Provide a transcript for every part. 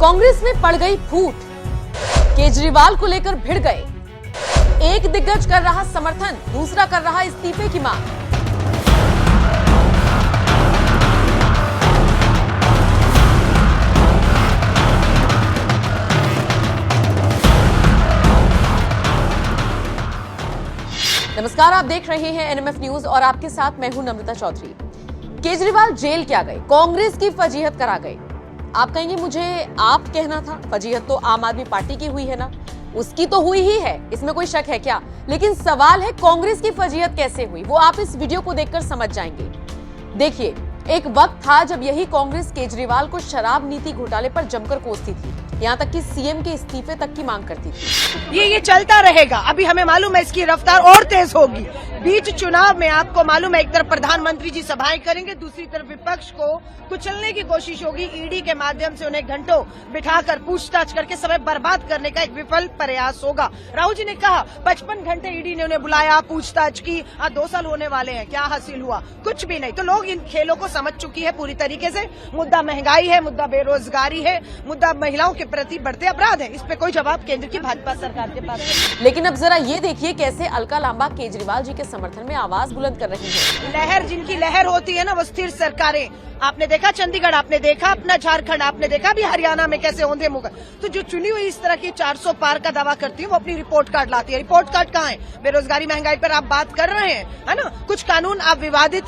कांग्रेस में पड़ गई फूट, केजरीवाल को लेकर भिड़ गए। एक दिग्गज कर रहा समर्थन, दूसरा कर रहा इस्तीफे की मांग। नमस्कार, आप देख रहे हैं एनएमएफ न्यूज और आपके साथ मैं हूं नम्रता चौधरी। केजरीवाल जेल क्या गए, कांग्रेस की फजीहत करा गए। आप कहेंगे मुझे आप कहना था, फजीहत तो आम आदमी पार्टी की हुई है ना, उसकी तो हुई ही है, इसमें कोई शक है क्या? लेकिन सवाल है कांग्रेस की फजीहत कैसे हुई, वो आप इस वीडियो को देखकर समझ जाएंगे। देखिए, एक वक्त था जब यही कांग्रेस केजरीवाल को शराब नीति घोटाले पर जमकर कोसती थी, यहाँ तक कि सीएम के इस्तीफे तक की मांग करती थी। ये चलता रहेगा। अभी हमें मालूम है इसकी रफ्तार और तेज होगी। बीच चुनाव में आपको मालूम है, एक तरफ प्रधानमंत्री जी सभाएं करेंगे, दूसरी तरफ विपक्ष को कुचलने की कोशिश होगी। ईडी के माध्यम से उन्हें घंटों बिठाकर पूछताछ करके समय बर्बाद करने का एक विफल प्रयास होगा। राहुल जी ने कहा 55 घंटे ईडी ने उन्हें बुलाया, पूछताछ की, 2 साल होने वाले हैं, क्या हासिल हुआ? कुछ भी नहीं। तो लोग इन खेलों को समझ चुकी है पूरी तरीके से। मुद्दा महंगाई है, मुद्दा बेरोजगारी है, मुद्दा महिलाओं के प्रति बढ़ते अपराध है। इस पे कोई जवाब केंद्र की भाजपा सरकार के पास है। लेकिन अब जरा ये देखिए कैसे अलका लांबा केजरीवाल जी के समर्थन में आवाज बुलंद कर रही है। लहर जिनकी लहर होती है ना, वो स्थिर सरकारें। आपने देखा चंडीगढ़, आपने देखा अपना झारखंड, आपने देखा भी हरियाणा में कैसे औंधे मुंह। तो जो चुनी हुई इस तरह की 400 पार का दावा करती है, वो अपनी रिपोर्ट कार्ड लाती है। रिपोर्ट कार्ड कहाँ है? बेरोजगारी महंगाई पर आप बात कर रहे हैं, है ना? कुछ कानून आप विवादित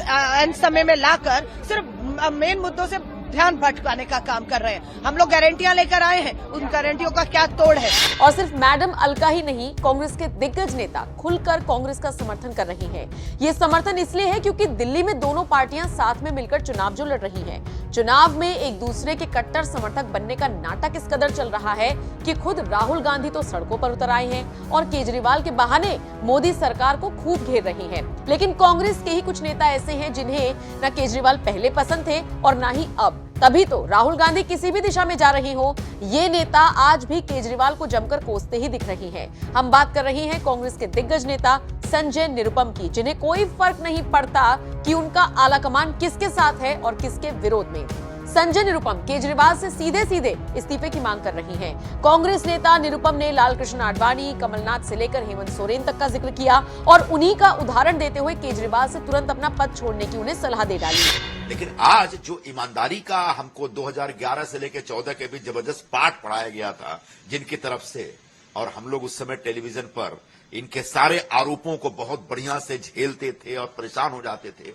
समय में लाकर सिर्फ मेन मुद्दों से ध्यान भटकाने का काम कर रहे हैं। हम लोग गारंटियां लेकर आए हैं, उन गारंटियों का क्या तोड़ है? और सिर्फ मैडम अलका ही नहीं, कांग्रेस के दिग्गज नेता खुलकर कांग्रेस का समर्थन कर रही हैं। ये समर्थन इसलिए है क्योंकि दिल्ली में दोनों पार्टियां साथ में मिलकर चुनाव जो लड़ रही हैं, चुनाव में एक दूसरे के कट्टर समर्थक बनने का नाटक इस कदर चल रहा है कि खुद राहुल गांधी तो सड़कों पर उतर आए हैं और केजरीवाल के बहाने मोदी सरकार को खूब घेर रही है। लेकिन कांग्रेस के ही कुछ नेता ऐसे हैं जिन्हें न केजरीवाल पहले पसंद थे और न ही अब। तभी तो राहुल गांधी किसी भी दिशा में जा रही हो, ये नेता आज भी केजरीवाल को जमकर कोसते ही दिख रही हैं। हम बात कर रही हैं कांग्रेस के दिग्गज नेता संजय निरुपम की, जिन्हें कोई फर्क नहीं पड़ता कि उनका आलाकमान किसके साथ है और किसके विरोध में। संजय निरुपम केजरीवाल से सीधे सीधे इस्तीफे की मांग कर रही हैं। कांग्रेस नेता निरुपम ने लालकृष्ण आडवाणी, कमलनाथ से लेकर हेमंत सोरेन तक का जिक्र किया और उन्हीं का उदाहरण देते हुए केजरीवाल से तुरंत अपना पद छोड़ने की उन्हें सलाह दे डाली। लेकिन आज जो ईमानदारी का हमको 2011 से लेकर 14 के बीच जबरदस्त पाठ पढ़ाया गया था जिनकी तरफ से, और हम लोग उस समय टेलीविजन पर इनके सारे आरोपों को बहुत बढ़िया से झेलते थे और परेशान हो जाते थे,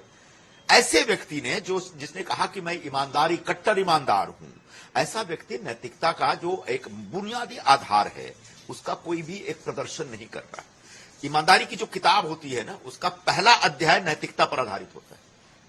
ऐसे व्यक्ति ने जिसने कहा कि मैं ईमानदारी, कट्टर ईमानदार हूं, ऐसा व्यक्ति नैतिकता का जो एक बुनियादी आधार है उसका कोई भी एक प्रदर्शन नहीं कर रहा। ईमानदारी की जो किताब होती है ना, उसका पहला अध्याय नैतिकता पर आधारित होता है।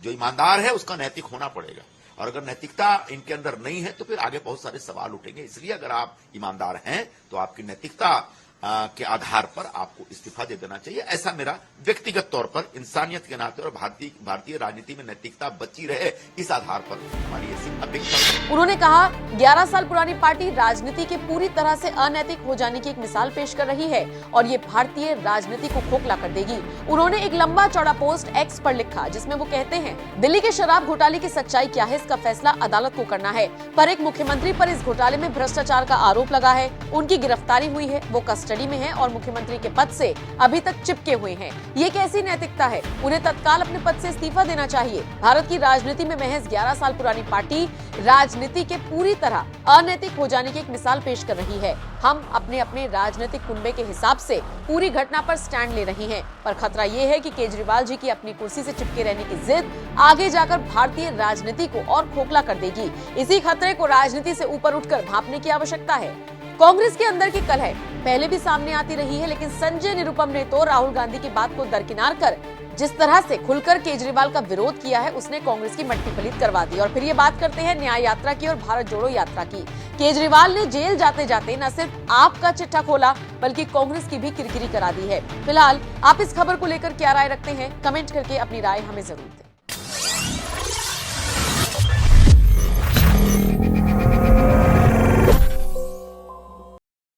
जो ईमानदार है उसका नैतिक होना पड़ेगा, और अगर नैतिकता इनके अंदर नहीं है तो फिर आगे बहुत सारे सवाल उठेंगे। इसलिए अगर आप ईमानदार हैं तो आपकी नैतिकता के आधार पर आपको इस्तीफा दे देना चाहिए। ऐसा मेरा व्यक्तिगत तौर पर, इंसानियत के नाते और भारतीय राजनीति में नैतिकता बची रहे, इस आधार पर हमारी ऐसी अपेक्षा। उन्होंने कहा 11 साल पुरानी पार्टी राजनीति के पूरी तरह से अनैतिक हो जाने की एक मिसाल पेश कर रही है और ये भारतीय राजनीति को खोखला कर देगी। उन्होंने एक लंबा चौड़ा पोस्ट एक्स पर लिखा जिसमें वो कहते हैं, दिल्ली के शराब घोटाले की सच्चाई क्या है इसका फैसला अदालत को करना है, पर एक मुख्यमंत्री पर इस घोटाले में भ्रष्टाचार का आरोप लगा है, उनकी गिरफ्तारी हुई है, वो कस्टडी में है और मुख्यमंत्री के पद से अभी तक चिपके हुए हैं। ये कैसी नैतिकता है? उन्हें तत्काल अपने पद से इस्तीफा देना चाहिए। भारत की राजनीति में महज 11 साल पुरानी पार्टी राजनीति के पूरी तरह अनैतिक हो जाने की एक मिसाल पेश कर रही है। हम अपने अपने राजनीतिक कुनबे के हिसाब से पूरी घटना पर स्टैंड ले रही हैं, पर खतरा ये है कि केजरीवाल जी की अपनी कुर्सी से चिपके रहने की जिद आगे जाकर भारतीय राजनीति को और खोखला कर देगी। इसी खतरे को राजनीति से ऊपर उठकर भांपने की आवश्यकता है। कांग्रेस के अंदर की कलह पहले भी सामने आती रही है, लेकिन संजय निरुपम ने तो राहुल गांधी की बात को दरकिनार कर जिस तरह से खुलकर केजरीवाल का विरोध किया है, उसने कांग्रेस की मट्टी पलीत करवा दी। और फिर ये बात करते हैं न्याय यात्रा की और भारत जोड़ो यात्रा की। केजरीवाल ने जेल जाते जाते न सिर्फ आपका चिट्ठा खोला बल्कि कांग्रेस की भी किरकिरी करा दी है। फिलहाल आप इस खबर को लेकर क्या राय रखते हैं? कमेंट करके अपनी राय हमें जरूर दें।